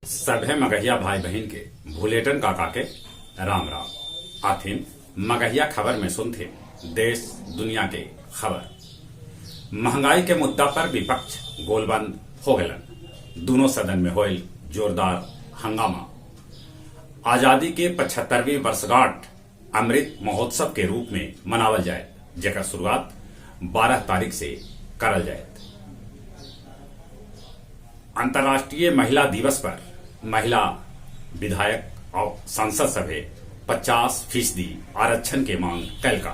सभे मगहिया भाई बहन के भूलेटन काका के राम राम। आथिन मगहिया खबर में सुनथे देश दुनिया के खबर। महंगाई के मुद्दा पर विपक्ष गोलबंद हो गलन। दोनों सदन में होयल जोरदार हंगामा। आजादी के 75वीं वर्षगांठ अमृत महोत्सव के रूप में मनावल जाए, जेकर शुरुआत 12 तारीख से करल जाए। अंतर्राष्ट्रीय महिला दिवस पर महिला विधायक और सांसद सभे 50% आरक्षण के मांग कैलका।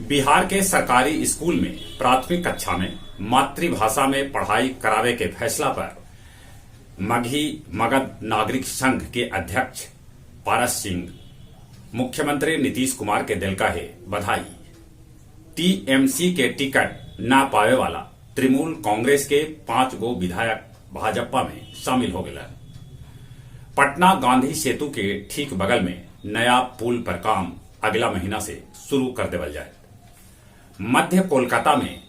बिहार के सरकारी स्कूल में प्राथमिक कक्षा में मातृभाषा में पढ़ाई करावे के फैसला पर मगही मगध नागरिक संघ के अध्यक्ष पारस सिंह मुख्यमंत्री नीतीश कुमार के दिल का है बधाई। टीएमसी के टिकट न पावे वाला तृणमूल कांग्रेस के 5 गो विधायक भाजपा में शामिल हो गए। पटना गांधी सेतु के ठीक बगल में नया पुल पर काम अगला महीना से शुरू कर देवल जाए। मध्य कोलकाता में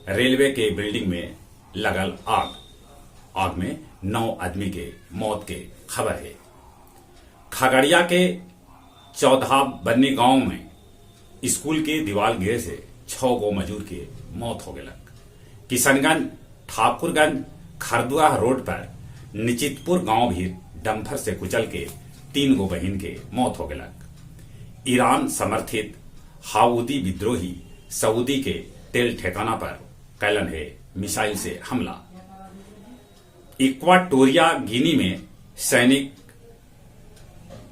रेलवे के बिल्डिंग में लगल आग में 9 आदमी के मौत के खबर है। खगड़िया के चौधा बन्नी गांव में स्कूल की दीवार गिरे से 6 गो मजदूर के मौत हो गए। किशनगंज ठाकुरगंज खरदुआ रोड पर निचितपुर गांव भी डंपर से कुचल के 3 गो बहिन के मौत हो गए। ईरान समर्थित हाउदी विद्रोही सऊदी के तेल ठिकाना पर कैलन है मिसाइल से हमला। इक्वाटोरिया गिनी में सैनिक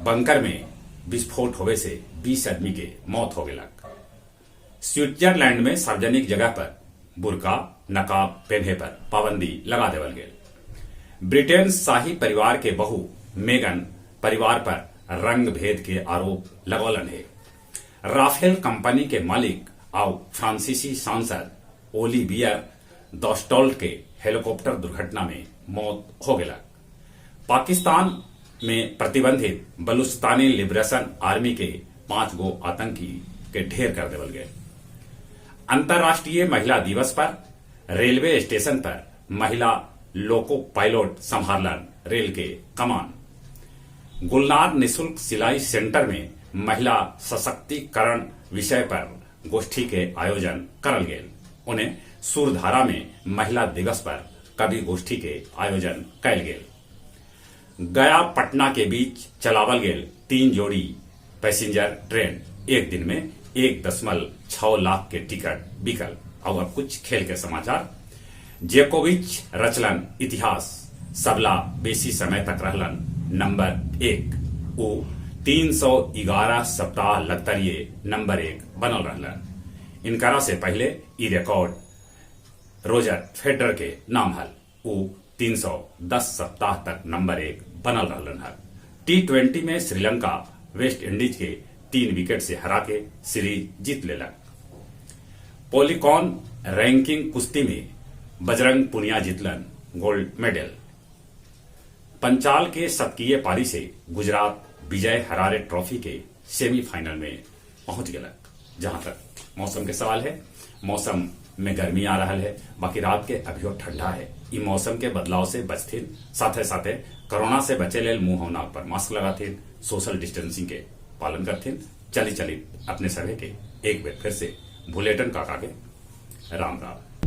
बंकर में विस्फोट होने से 20 आदमी के मौत हो गए। स्विट्जरलैंड में सार्वजनिक जगह पर बुर्का नकाब पहने पर पाबंदी लगा देवल गए। ब्रिटेन शाही परिवार के बहू मेगन परिवार पर रंग भेद के आरोप लगौलन है। राफेल कंपनी के मालिक और फ्रांसीसी सांसद ओलिवियर डॉस्टॉल्ट के हेलीकॉप्टर दुर्घटना में मौत हो गया। पाकिस्तान में प्रतिबंधित बलूचिस्तानी लिबरेशन आर्मी के 5 गो आतंकी के ढेर कर देवल गए। अंतर्राष्ट्रीय महिला दिवस पर रेलवे स्टेशन पर महिला लोको पायलट संभालन रेल के कमान। गुलनार निशुल्क सिलाई सेंटर में महिला सशक्तिकरण विषय पर गोष्ठी के आयोजन करल गए। उन्हें सूरधारा में महिला दिवस पर कवि गोष्ठी के आयोजन कैल गए। गया पटना के बीच चलावल गए 3 जोड़ी पैसेंजर ट्रेन एक दिन में 1.6 लाख के टिकट बिकल। और अब कुछ खेल के समाचार। जेकोविच रचलन इतिहास, सबला बेसी समय तक रहलन नंबर 1। वो 311 सप्ताह लगतरिये नंबर 1 बनल रहलन। इनकरा से पहले ई रिकॉर्ड रोजर फेडरर के नाम हल। वो 310 सप्ताह तक नंबर 1 बनल रहलन हल। T20 में श्रीलंका वेस्ट इंडीज के 3 विकेट से हरा के सीरीज जीत लेलक। पोलिकॉन रैंकिंग कुश्ती में बजरंग पुनिया जीतलन गोल्ड मेडल। पंचाल के शतकीय पारी से गुजरात विजय हरारे ट्रॉफी के सेमीफाइनल में पहुंच गया। जहां तक मौसम के सवाल है, मौसम में गर्मी आ रहा है, बाकी रात के अभी ठंडा है। इ मौसम के बदलाव से बचथिन, साथे साथे कोरोना से बचे लेल मुंह और नाक पर मास्क लगाथिन, सोशल डिस्टेंसिंग के पालन करथिन। चली अपने सभी के एक बार फिर से भूलेटन काका के राम राम।